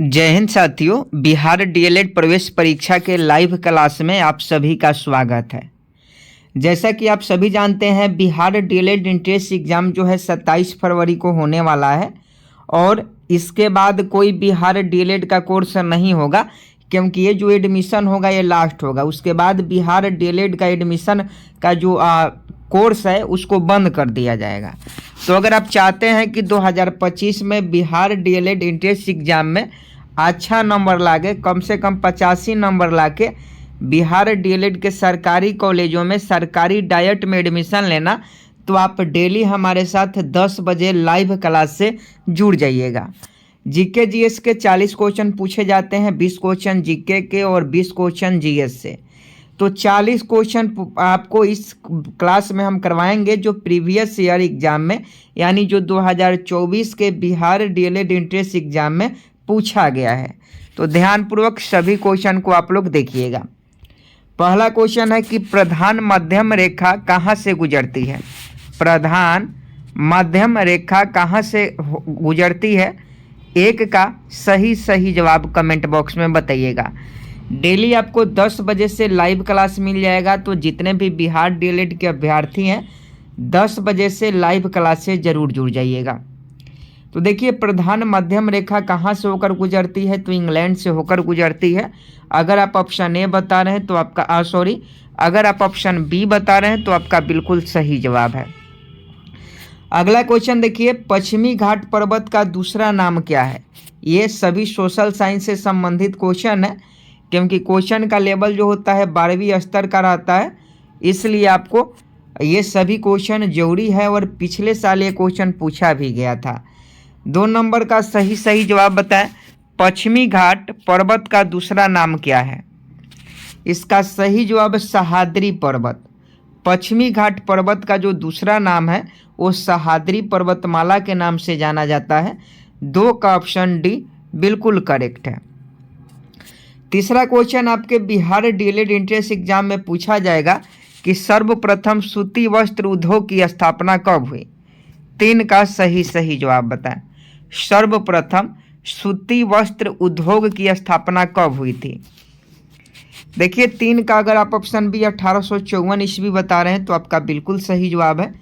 जय हिंद साथियों। बिहार डीएलएड प्रवेश परीक्षा के लाइव क्लास में आप सभी का स्वागत है। जैसा कि आप सभी जानते हैं, बिहार डीएलएड एंट्रेंस एग्ज़ाम जो है 27 फरवरी को होने वाला है और इसके बाद कोई बिहार डीएलएड का कोर्स नहीं होगा, क्योंकि ये जो एडमिशन होगा ये लास्ट होगा। उसके बाद बिहार डीएलएड का एडमिशन का जो कोर्स है उसको बंद कर दिया जाएगा। तो अगर आप चाहते हैं कि 2025 में बिहार डीएलएड एंट्रेंस एग्ज़ाम में अच्छा नंबर लाके, कम से कम 85 नंबर लाके बिहार डीएलएड के सरकारी कॉलेजों में सरकारी डाइट में एडमिशन लेना, तो आप डेली हमारे साथ 10 बजे लाइव क्लास से जुड़ जाइएगा। जीके जीएस के 40 क्वेश्चन पूछे जाते हैं, 20 क्वेश्चन जीके के और 20 क्वेश्चन जीएस से। तो 40 क्वेश्चन आपको इस क्लास में हम करवाएंगे जो प्रीवियस ईयर एग्ज़ाम में, यानी जो 2024 के बिहार डीएलएड एंट्रेंस एग्ज़ाम में पूछा गया है। तो ध्यानपूर्वक सभी क्वेश्चन को आप लोग देखिएगा। पहला क्वेश्चन है कि प्रधान मध्यम रेखा कहाँ से गुजरती है। प्रधान मध्यम रेखा कहाँ से गुजरती है, एक का सही जवाब कमेंट बॉक्स में बताइएगा। डेली आपको 10 बजे से लाइव क्लास मिल जाएगा, तो जितने भी बिहार डीएलएड के अभ्यर्थी हैं 10 बजे से लाइव क्लास से ज़रूर जुड़ जाइएगा। तो देखिए, प्रधान मध्यम रेखा कहाँ से होकर गुजरती है, तो इंग्लैंड से होकर गुजरती है। अगर आप ऑप्शन ए बता रहे हैं तो आपका अगर आप ऑप्शन बी बता रहे हैं तो आपका बिल्कुल सही जवाब है। अगला क्वेश्चन देखिए, पश्चिमी घाट पर्वत का दूसरा नाम क्या है। ये सभी सोशल साइंस से संबंधित क्वेश्चन है, क्योंकि क्वेश्चन का लेवल जो होता है 12वीं स्तर का रहता है, इसलिए आपको ये सभी क्वेश्चन जरूरी है। और पिछले साल ये क्वेश्चन पूछा भी गया था। 2 नंबर का सही जवाब बताएं। पश्चिमी घाट पर्वत का दूसरा नाम क्या है। इसका सही जवाब सह्याद्री पर्वत। पश्चिमी घाट पर्वत का जो दूसरा नाम है वो सह्याद्री पर्वतमाला के नाम से जाना जाता है। 2 का ऑप्शन डी बिल्कुल करेक्ट है। तीसरा क्वेश्चन आपके बिहार डीएलएड एंट्रेंस एग्जाम में पूछा जाएगा कि सर्वप्रथम सूती वस्त्र उद्योग की स्थापना कब हुई। 3 का सही जवाब बताएं। सर्वप्रथम सूती वस्त्र उद्योग की स्थापना कब हुई थी। देखिए, 3 का अगर आप ऑप्शन बी 1854 ईस्वी बता रहे हैं तो आपका बिल्कुल सही जवाब है।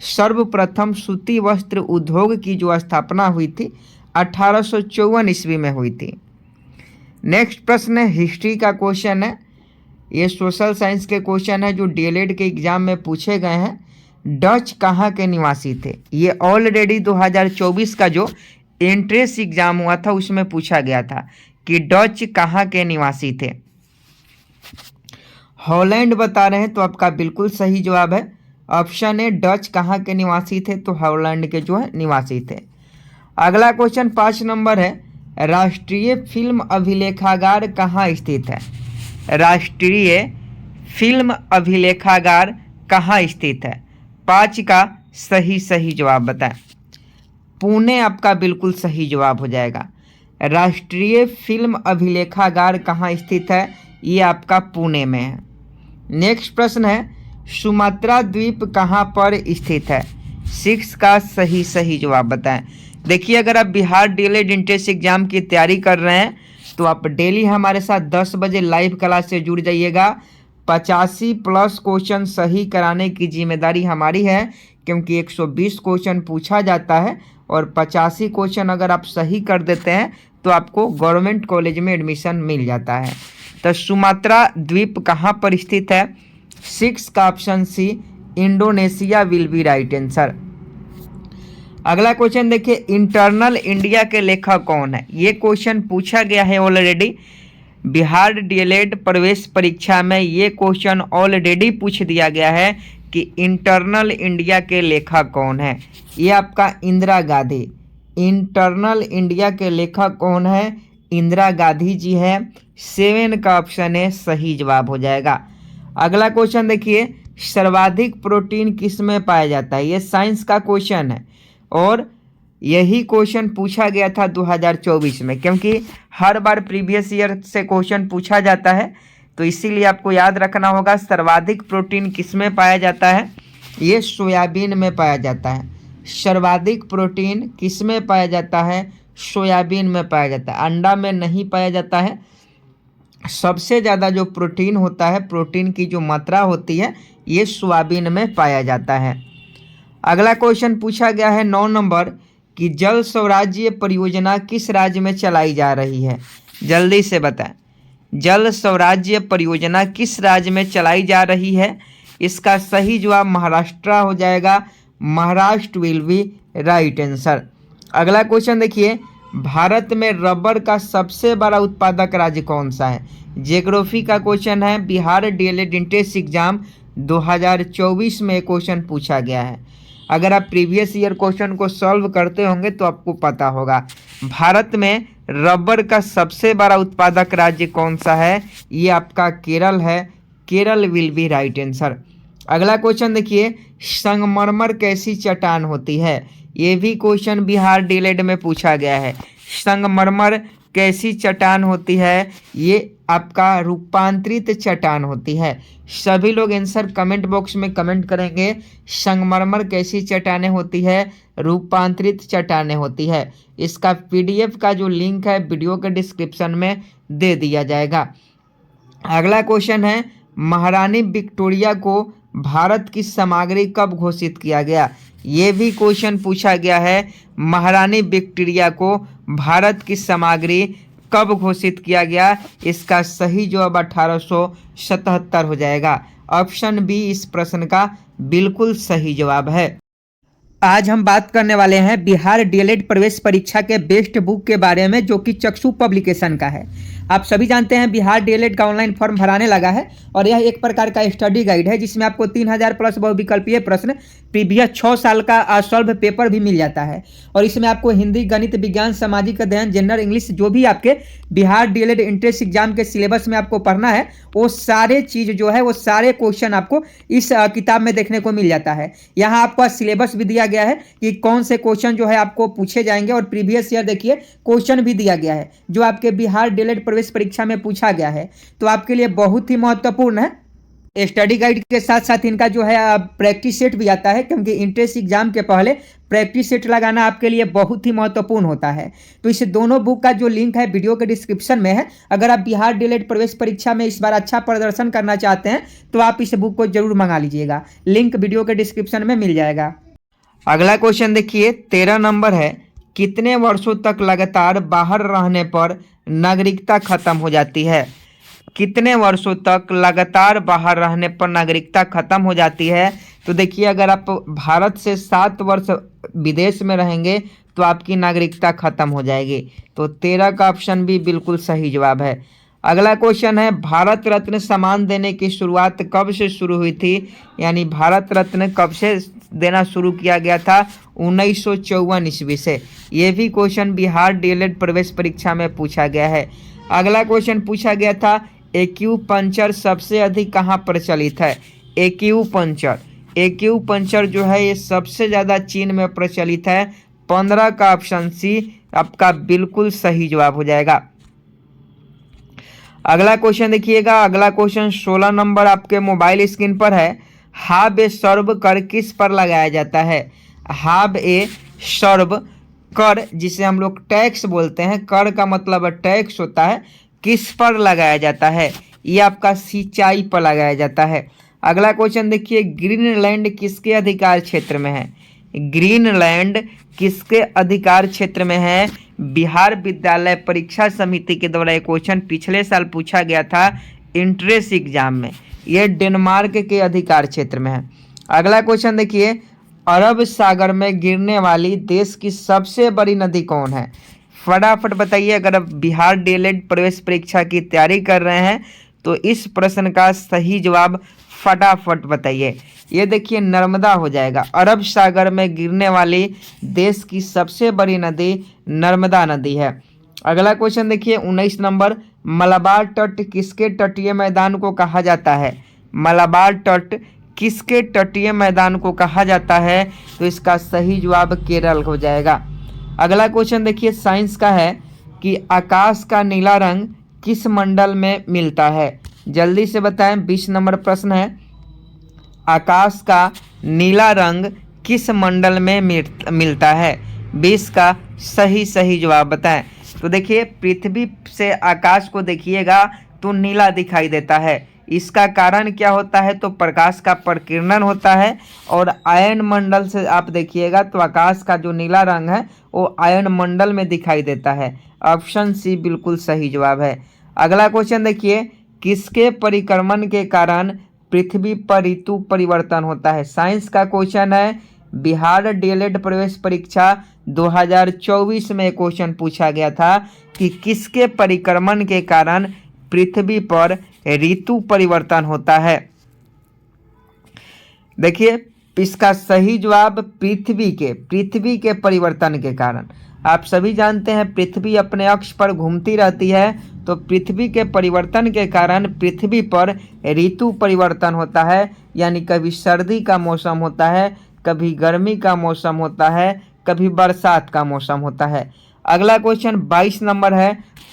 सर्वप्रथम सूती वस्त्र उद्योग की जो स्थापना हुई थी 1854 ईस्वी में हुई थी। नेक्स्ट प्रश्न हिस्ट्री का क्वेश्चन है। ये सोशल साइंस के क्वेश्चन है जो डीएलएड के एग्जाम में पूछे गए हैं। डच कहाँ के निवासी थे। ये ऑलरेडी 2024 का जो एंट्रेंस एग्जाम हुआ था उसमें पूछा गया था कि डच कहाँ के निवासी थे। हॉलैंड बता रहे हैं तो आपका बिल्कुल सही जवाब है। ऑप्शन ए डच कहाँ के निवासी थे, तो हॉलैंड के जो है निवासी थे। अगला क्वेश्चन 5 नंबर है, राष्ट्रीय फिल्म अभिलेखागार कहाँ स्थित है। राष्ट्रीय फिल्म अभिलेखागार कहाँ स्थित है। 5 का सही जवाब बताएं। पुणे आपका बिल्कुल सही जवाब हो जाएगा। राष्ट्रीय फिल्म अभिलेखागार कहाँ स्थित है, ये आपका पुणे में है। नेक्स्ट प्रश्न है, सुमात्रा द्वीप कहाँ पर स्थित है। 6 का सही जवाब बताएं। देखिए, अगर आप बिहार डीएलएड एंट्रेंस एग्जाम की तैयारी कर रहे हैं तो आप डेली हमारे साथ 10 बजे लाइव क्लास से जुड़ जाइएगा। 85+ क्वेश्चन सही कराने की जिम्मेदारी हमारी है, क्योंकि 120 क्वेश्चन पूछा जाता है और 85 क्वेश्चन अगर आप सही कर देते हैं तो आपको गवर्नमेंट कॉलेज में एडमिशन मिल जाता है। तो सुमात्रा द्वीप कहाँ पर स्थित है। 6 का option C Indonesia will be right answer. अगला क्वेश्चन देखिए, इंटरनल इंडिया के लेखक कौन है। ये क्वेश्चन पूछा गया है ऑलरेडी बिहार डीएलएड प्रवेश परीक्षा में। ये क्वेश्चन ऑलरेडी पूछ दिया गया है कि इंटरनल इंडिया के लेखक कौन है। ये आपका इंदिरा गांधी। इंटरनल इंडिया के लेखक कौन है, इंदिरा गांधी जी है। 7 का ऑप्शन है सही जवाब हो जाएगा। अगला क्वेश्चन देखिए, सर्वाधिक प्रोटीन किस में पाया जाता है। ये साइंस का क्वेश्चन है और यही क्वेश्चन पूछा गया था 2024 में, क्योंकि हर बार प्रीवियस ईयर से क्वेश्चन पूछा जाता है, तो इसीलिए आपको याद रखना होगा सर्वाधिक प्रोटीन किस में पाया जाता है। ये सोयाबीन में पाया जाता है। सर्वाधिक प्रोटीन किस में पाया जाता है, सोयाबीन में पाया जाता है, अंडा में नहीं पाया जाता है। सबसे ज़्यादा जो प्रोटीन होता है, प्रोटीन की जो मात्रा होती है, ये सोयाबीन में पाया जाता है। अगला क्वेश्चन पूछा गया है 9 नंबर कि जल स्वराज्य परियोजना किस राज्य में चलाई जा रही है। जल्दी से बताएं, जल स्वराज्य परियोजना किस राज्य में चलाई जा रही है। इसका सही जवाब महाराष्ट्र हो जाएगा। Maharashtra will be right answer. अगला क्वेश्चन देखिए, भारत में रबर का सबसे बड़ा उत्पादक राज्य कौन सा है। ज्योग्राफी का क्वेश्चन है, बिहार डीएलएड एंट्रेंस एग्जाम 2024 में क्वेश्चन पूछा गया है। अगर आप प्रीवियस ईयर क्वेश्चन को सॉल्व करते होंगे तो आपको पता होगा। भारत में रबर का सबसे बड़ा उत्पादक राज्य कौन सा है, ये आपका केरल है। Kerala will be right answer. अगला क्वेश्चन देखिए, संगमरमर कैसी चट्टान होती है। ये भी क्वेश्चन बिहार डीएलएड में पूछा गया है। संगमरमर कैसी चट्टान होती है, ये आपका रूपांतरित चट्टान होती है। सभी लोग आंसर कमेंट बॉक्स में कमेंट करेंगे। संगमरमर कैसी चट्टानें होती है, रूपांतरित चट्टानें होती है। इसका पीडीएफ का जो लिंक है वीडियो के डिस्क्रिप्शन में दे दिया जाएगा। अगला क्वेश्चन है, महारानी विक्टोरिया को भारत की सामग्री कब घोषित किया गया। ये भी क्वेश्चन पूछा गया है, महारानी विक्टोरिया को भारत की सामग्री कब घोषित किया गया। इसका सही जवाब 1877 हो जाएगा। ऑप्शन बी इस प्रश्न का बिल्कुल सही जवाब है। आज हम बात करने वाले हैं बिहार डीएलएड प्रवेश परीक्षा के बेस्ट बुक के बारे में, जो कि चक्षु पब्लिकेशन का है। आप सभी जानते हैं बिहार डीएलएड का ऑनलाइन फॉर्म भराने लगा है और यह एक प्रकार का स्टडी गाइड है जिसमें आपको 3000 प्लस बहुविकल्पीय प्रश्न, प्रीवियस 6 साल का सॉल्व पेपर भी मिल जाता है। और इसमें आपको हिंदी, गणित, विज्ञान, सामाजिक अध्ययन, जनरल इंग्लिश, जो भी आपके बिहार डीएलएड एंट्रेंस एग्जाम के सिलेबस में आपको पढ़ना है, वो सारे चीज़ जो है, वो सारे क्वेश्चन आपको इस किताब में देखने को मिल जाता है। यहाँ आपका सिलेबस भी दिया गया है कि कौन से क्वेश्चन जो है आपको पूछे जाएंगे, और प्रीवियस ईयर देखिए क्वेश्चन भी दिया गया है जो आपके बिहार डीएलएड प्रवेश परीक्षा में पूछा गया है। तो आपके लिए बहुत ही महत्वपूर्ण है। स्टडी गाइड के साथ साथ इनका जो है प्रैक्टिस सेट भी आता है, क्योंकि एंट्रेंस एग्जाम के पहले प्रैक्टिस सेट लगाना आपके लिए बहुत ही महत्वपूर्ण होता है। तो इस दोनों बुक का जो लिंक है वीडियो के डिस्क्रिप्शन में है। अगर आप बिहार डीएलएड प्रवेश परीक्षा में इस बार अच्छा प्रदर्शन करना चाहते हैं तो आप इस बुक को जरूर मंगा लीजिएगा। लिंक वीडियो के डिस्क्रिप्शन में मिल जाएगा। अगला क्वेश्चन देखिए, 13 नंबर है, कितने वर्षों तक लगातार बाहर रहने पर नागरिकता खत्म हो जाती है। कितने वर्षों तक लगातार बाहर रहने पर नागरिकता खत्म हो जाती है। तो देखिए, अगर आप भारत से 7 वर्ष विदेश में रहेंगे तो आपकी नागरिकता खत्म हो जाएगी। तो 13 का ऑप्शन भी बिल्कुल सही जवाब है। अगला क्वेश्चन है, भारत रत्न सम्मान देने की शुरुआत कब से शुरू हुई थी। यानी भारत रत्न कब से देना शुरू किया गया था, 1954 ईस्वी से। ये भी क्वेश्चन बिहार डीएलएड प्रवेश परीक्षा में पूछा गया है। अगला क्वेश्चन पूछा गया था, एक्यूपंक्चर सबसे अधिक कहाँ प्रचलित है। एक्यूपंक्चर जो है ये सबसे ज़्यादा चीन में प्रचलित है। 15 का ऑप्शन सी आपका बिल्कुल सही जवाब हो जाएगा। अगला क्वेश्चन देखिएगा, अगला क्वेश्चन 16 नंबर आपके मोबाइल स्क्रीन पर है। हाब ए सर्व कर किस पर लगाया जाता है। हाब ए सर्व कर, जिसे हम लोग टैक्स बोलते हैं, कर का मतलब टैक्स होता है, किस पर लगाया जाता है। ये आपका सिंचाई पर लगाया जाता है। अगला क्वेश्चन देखिए, ग्रीनलैंड किसके अधिकार क्षेत्र में है। ग्रीनलैंड किसके अधिकार क्षेत्र में है। बिहार विद्यालय परीक्षा समिति के द्वारा ये क्वेश्चन पिछले साल पूछा गया था एंट्रेंस एग्जाम में। ये डेनमार्क के अधिकार क्षेत्र में है। अगला क्वेश्चन देखिए, अरब सागर में गिरने वाली देश की सबसे बड़ी नदी कौन है। फटाफट बताइए। अगर आप बिहार डीएलएड प्रवेश परीक्षा की तैयारी कर रहे हैं तो इस प्रश्न का सही जवाब फटाफट बताइए। ये देखिए नर्मदा हो जाएगा। अरब सागर में गिरने वाली देश की सबसे बड़ी नदी नर्मदा नदी है। अगला क्वेश्चन देखिए 19 नंबर, मलाबार तट किसके तटीय मैदान को कहा जाता है। मलाबार तट किसके तटीय मैदान को कहा जाता है। तो इसका सही जवाब केरल हो जाएगा। अगला क्वेश्चन देखिए साइंस का है कि आकाश का नीला रंग किस मंडल में मिलता है। जल्दी से बताएं, 20 नंबर प्रश्न है। आकाश का नीला रंग किस मंडल में मिलता है। 20 का सही जवाब बताएं। तो देखिए पृथ्वी से आकाश को देखिएगा तो नीला दिखाई देता है। इसका कारण क्या होता है? तो प्रकाश का प्रकीर्णन होता है। और आयन मंडल से आप देखिएगा तो आकाश का जो नीला रंग है वो आयन मंडल में दिखाई देता है। ऑप्शन सी बिल्कुल सही जवाब है। अगला क्वेश्चन देखिए, किसके परिक्रमण के कारण पृथ्वी पर ऋतु परिवर्तन होता है? साइंस का क्वेश्चन है। बिहार डीएलएड प्रवेश परीक्षा 2024 में क्वेश्चन पूछा गया था कि किसके परिक्रमण के कारण पृथ्वी पर ऋतु परिवर्तन होता है? देखिए इसका सही जवाब पृथ्वी के परिवर्तन के कारण। आप सभी जानते हैं पृथ्वी अपने अक्ष पर घूमती रहती है, तो पृथ्वी के परिवर्तन के कारण पृथ्वी पर ऋतु परिवर्तन होता है। यानी कभी सर्दी का मौसम होता है, कभी गर्मी का मौसम होता है, कभी बरसात का मौसम होता है। अगला क्वेश्चन 22 नंबर है,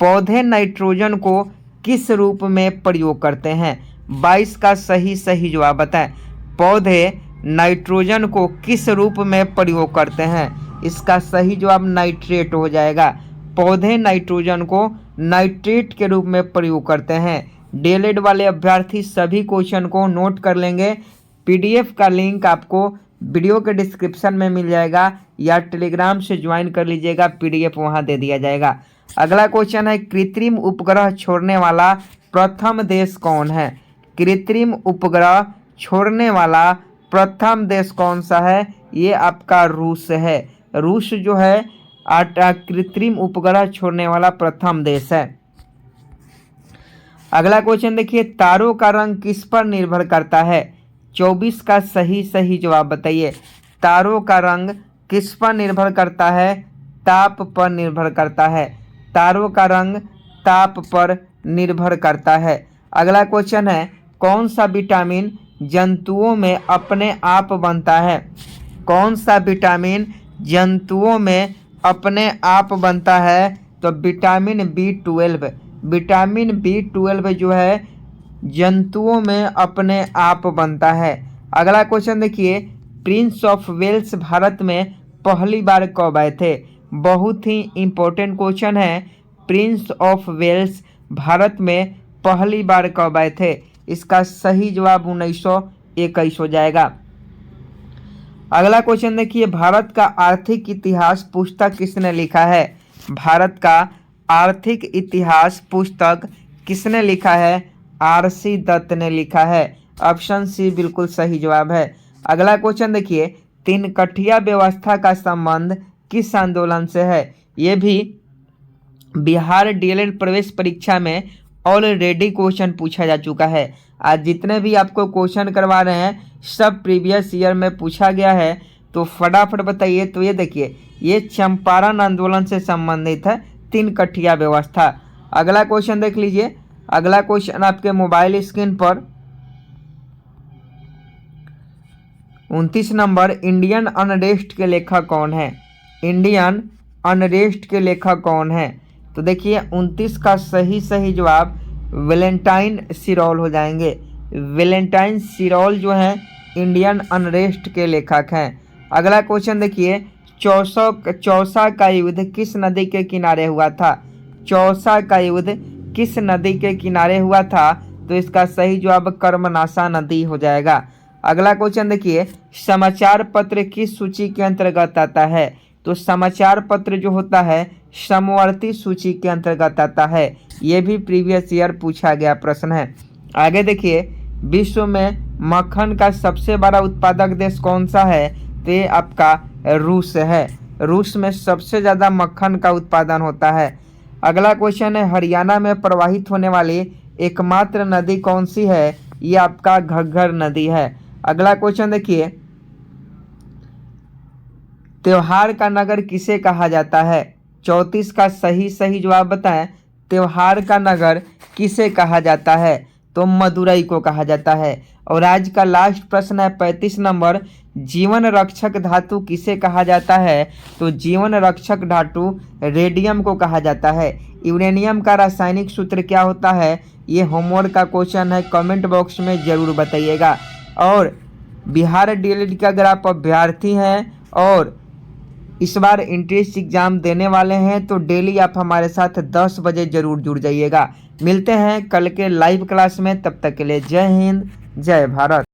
पौधे नाइट्रोजन को किस रूप में प्रयोग करते हैं? 22 का सही जवाब बताएं। पौधे नाइट्रोजन को किस रूप में प्रयोग करते हैं? इसका सही जवाब नाइट्रेट हो जाएगा। पौधे नाइट्रोजन को नाइट्रेट के रूप में प्रयोग करते हैं। डीएलएड वाले अभ्यर्थी सभी क्वेश्चन को नोट कर लेंगे। पीडीएफ का लिंक आपको वीडियो के डिस्क्रिप्शन में मिल जाएगा या टेलीग्राम से ज्वाइन कर लीजिएगा, पीडीएफ वहां दे दिया जाएगा। अगला क्वेश्चन है, कृत्रिम उपग्रह छोड़ने वाला प्रथम देश कौन है? कृत्रिम उपग्रह छोड़ने वाला प्रथम देश कौन सा है? ये आपका रूस है। रूस जो है कृत्रिम उपग्रह छोड़ने वाला प्रथम देश है। अगला क्वेश्चन देखिए, तारों का रंग किस पर निर्भर करता है? 24 का सही जवाब बताइए। तारों का रंग किस पर निर्भर करता है? ताप पर निर्भर करता है। तारों का रंग ताप पर निर्भर करता है। अगला क्वेश्चन है, कौन सा विटामिन जंतुओं में अपने आप बनता है? कौन सा विटामिन जंतुओं में अपने आप बनता है? तो विटामिन B12। विटामिन B12 जो है जंतुओं में अपने आप बनता है। अगला क्वेश्चन देखिए, प्रिंस ऑफ वेल्स भारत में पहली बार कब आए थे? बहुत ही इम्पोर्टेंट क्वेश्चन है। प्रिंस ऑफ वेल्स भारत में पहली बार कब आए थे? इसका सही जवाब 1921 हो जाएगा। अगला क्वेश्चन देखिए, भारत का आर्थिक इतिहास पुस्तक किसने लिखा है? भारत का आर्थिक इतिहास पुस्तक किसने लिखा है? आरसी दत्त ने लिखा है। ऑप्शन सी बिल्कुल सही जवाब है। अगला क्वेश्चन देखिए, तीन कठिया व्यवस्था का संबंध किस आंदोलन से है? ये भी बिहार डीएलएड प्रवेश परीक्षा में ऑलरेडी क्वेश्चन पूछा जा चुका है। आज जितने भी आपको क्वेश्चन करवा रहे हैं सब प्रीवियस ईयर में पूछा गया है, तो फटाफट बताइए। तो ये देखिए, ये चंपारण आंदोलन से संबंधित है, तीन कठिया व्यवस्था। अगला क्वेश्चन देख लीजिए। अगला क्वेश्चन आपके मोबाइल स्क्रीन पर 29 नंबर, इंडियन अनरेस्ट के लेखक कौन है? इंडियन अनरेस्ट के लेखक कौन है? तो देखिए 29 का सही जवाब वैलेंटाइन सिरोल हो जाएंगे। वैलेंटाइन सिरोल जो है इंडियन अनरेस्ट के लेखक हैं। अगला क्वेश्चन देखिए, चौसा का युद्ध किस नदी के किनारे हुआ था? चौसा का युद्ध किस नदी के किनारे हुआ था? तो इसका सही जवाब कर्मनाशा नदी हो जाएगा। अगला क्वेश्चन देखिए, समाचार पत्र किस सूची के अंतर्गत आता है? तो समाचार पत्र जो होता है समवर्ती सूची के अंतर्गत आता है। ये भी प्रीवियस ईयर पूछा गया प्रश्न है। आगे देखिए, विश्व में मक्खन का सबसे बड़ा उत्पादक देश कौन सा है? तो ये आपका रूस है। रूस में सबसे ज़्यादा मक्खन का उत्पादन होता है। अगला क्वेश्चन है, हरियाणा में प्रवाहित होने वाली एकमात्र नदी कौन सी है? ये आपका घग्गर नदी है। अगला क्वेश्चन देखिए, त्योहार का नगर किसे कहा जाता है? 34 का सही जवाब बताएं। त्योहार का नगर किसे कहा जाता है? तो मदुरई को कहा जाता है। और आज का लास्ट प्रश्न है 35 नंबर, जीवन रक्षक धातु किसे कहा जाता है? तो जीवन रक्षक धातु रेडियम को कहा जाता है। यूरेनियम का रासायनिक सूत्र क्या होता है? ये होमवर्क का क्वेश्चन है, कमेंट बॉक्स में ज़रूर बताइएगा। और बिहार डीएलएड के अगर आप अभ्यर्थी हैं और इस बार एंट्रेंस एग्ज़ाम देने वाले हैं तो डेली आप हमारे साथ 10 बजे ज़रूर जुड़ जाइएगा। मिलते हैं कल के लाइव क्लास में, तब तक के लिए जय हिंद, जय भारत।